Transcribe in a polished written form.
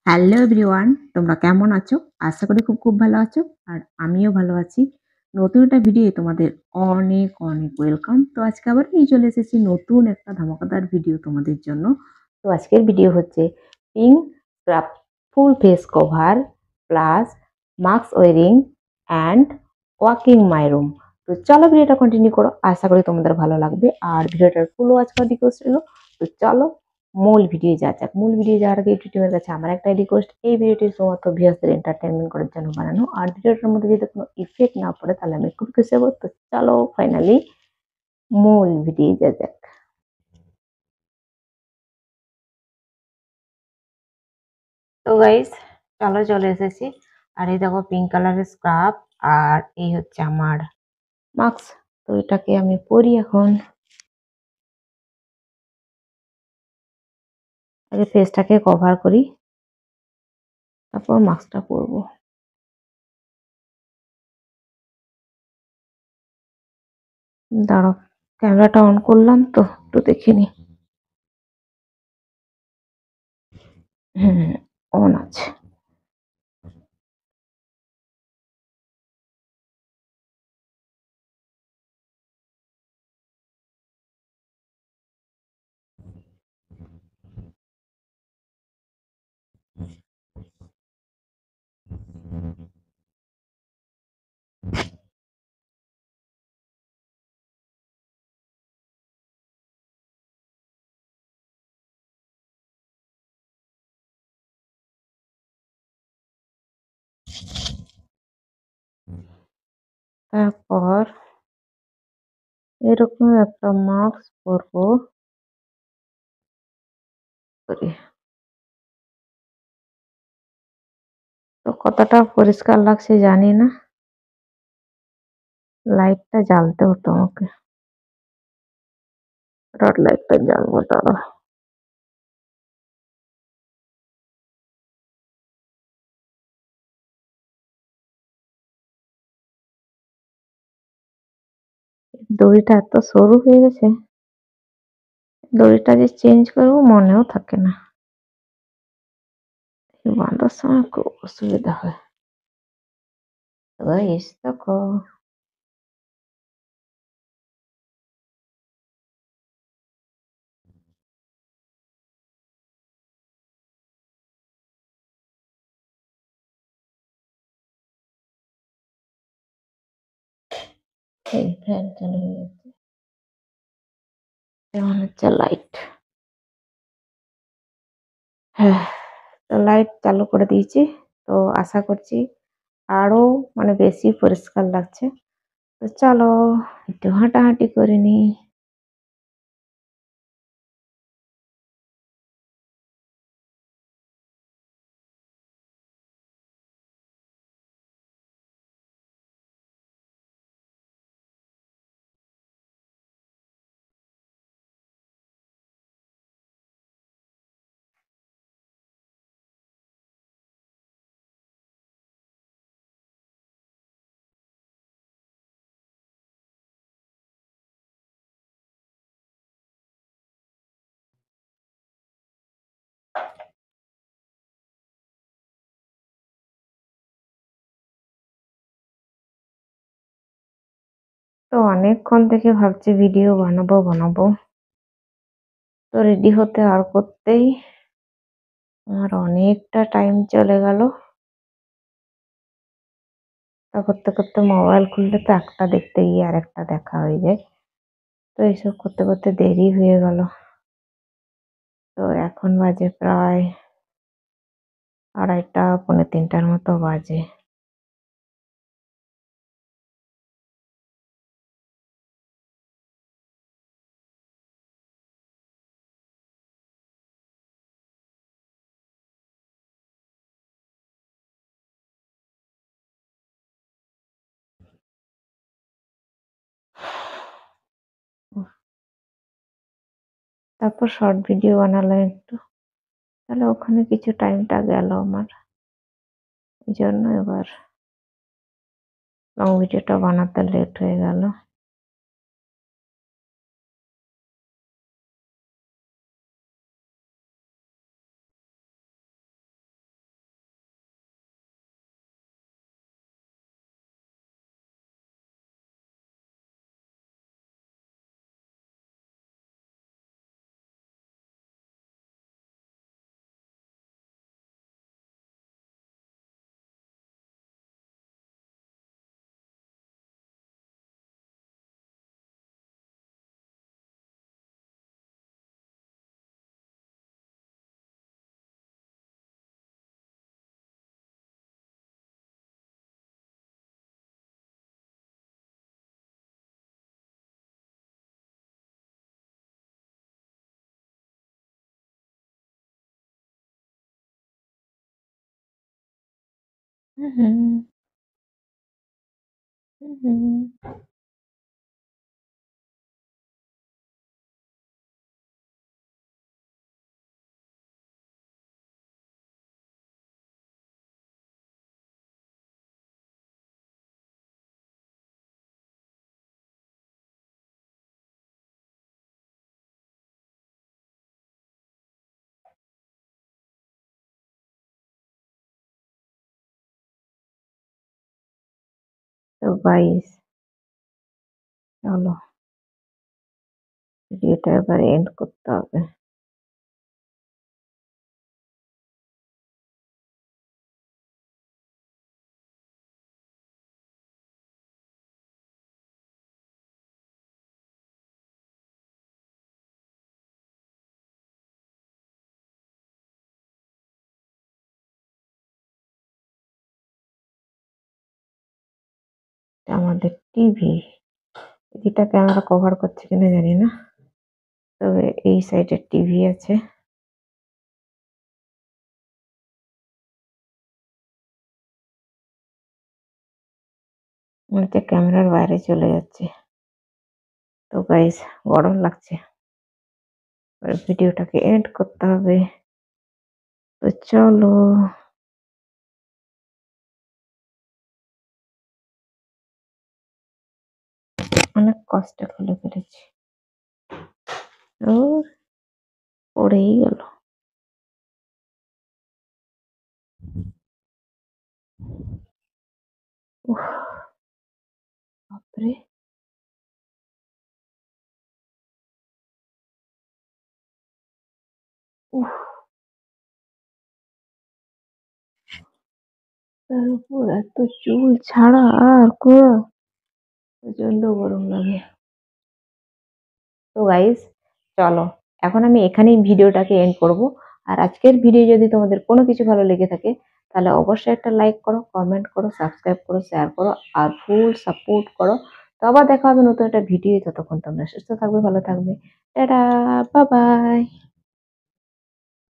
Hello everyone, তোমরা কেমন আছো? আশা করি খুব ভালো আছো। আর আমিও ভালো আছি। নতুন একটা ভিডিওয়ে তোমাদের অনেক ওয়েলকাম। তো আজকে আবার নিয়ে চলে এসেছি নতুন একটা ধামাকাদার ভিডিও তোমাদের জন্য। তো আজকের ভিডিও হচ্ছে pink scrub full face cover plus mask wearing and walking my room. তো চলো ভিডিওটা কন্টিনিউ করো। আশা করি তোমাদের ভালো লাগবে। আর ভিডিওটার ফুল ওয়াচ করার রিকোয়েস্ট ছিল। তো চলো মূল ভিডিও যাওয়া যাক। মূল ভিডিও যাওয়ার আগে ইউটিউবের কাছে আমার একটা রিকোয়েস্ট, এই ভিডিওটি শুধুমাত্র ভিউয়ার্সদের এন্টারটেনমেন্ট করার জন্য বানানো। আর ভিডিওটার মধ্যে যদি কোনো ইফেক্ট না পড়ে তাহলে আমি খুব খুশি হবো। তো চলো ফাইনালি মূল ভিডিও যাওয়া যাক। তো গাইস চলো চলে এসেছি। আর এই দেখো পিঙ্ক কালারের স্ক্রাব, আর এই হচ্ছে আমার মাস্ক। তো এটাকে আমি পরি এখন। আগে ফেসটাকে কভার করি, তারপর মাস্কটা পরবো। দাঁড়াও, ক্যামেরাটা অন করলাম তো একটু দেখে নি। হুম, অন আছে। তারপর এরকম একটা মাস্ক পরবো। করি। তো কতটা পরিষ্কার লাগছে জানি না, লাইটটা জ্বালতে হতো আমাকে। রড লাইটটা জ্বালবো, দাঁড়া। দড়িটা এত সরু হয়ে গেছে, দড়িটা যে চেঞ্জ করবো মনেও থাকে না। বাঁধার সময় খুব অসুবিধা হয়। গাইস দেখো, এই ফ্যান চালু হয়ে যাচ্ছে, যেমন হচ্ছে লাইট। হ্যাঁ, তো লাইট চালু করে দিয়েছি। তো আশা করছি আরো বেশি পরিষ্কার লাগছে। তো চলো একটু হাঁটাহাঁটি করে নি। তো অনেকক্ষণ থেকে ভাবছি ভিডিও বানাবো। তো রেডি হতে আর করতেই আমার অনেকটা টাইম চলে গেল। তা করতে করতে মোবাইল খুললে তো একটা দেখতে গিয়ে আর একটা দেখা হয়ে যায়। তো এইসব করতে করতে দেরি হয়ে গেল। তো এখন বাজে প্রায় 2:30 পৌনে 3টার মতো বাজে। তারপর শর্ট ভিডিও বানালাম একটু, তাহলে ওখানে কিছু টাইমটা গেল আমার। এই জন্য এবার লং ভিডিওটা বানাতে লেট হয়ে গেল। Mhm, mhm. তো গাইস চলো ভিডিওটা এবার এন্ড করতে হবে। এটা আমাদের টিভি। এটা ক্যামেরা কভার করছে কিনা জানি না, তবে এই সাইডে টিভি আছে। মনে হচ্ছে ক্যামেরার বাইরে চলে যাচ্ছে। তো গাইস গরম লাগছে, এবার ভিডিওটাকে এন্ড করতে হবে। তো চলো। অনেক কষ্টে খুলে ফেলেছি, ও পড়েই গেল। উফ, বাপরে। উফ, তার উপর এত চুল ছাড়া আর কোরা, প্রচন্ড গরম লাগে। তো গাইস চলো, এখন আমি এখানেই ভিডিওটাকে এন্ড করব। আর আজকের ভিডিও যদি তোমাদের কোনো কিছু ভালো লেগে থাকে তাহলে অবশ্যই একটা লাইক করো, কমেন্ট করো, সাবস্ক্রাইব করো, শেয়ার করো আর ফুল সাপোর্ট করো। তো আবার দেখা হবে নতুন একটা ভিডিও। ততক্ষণ তোমরা সুস্থ থাকবে, ভালো থাকবে। Tata, bye bye.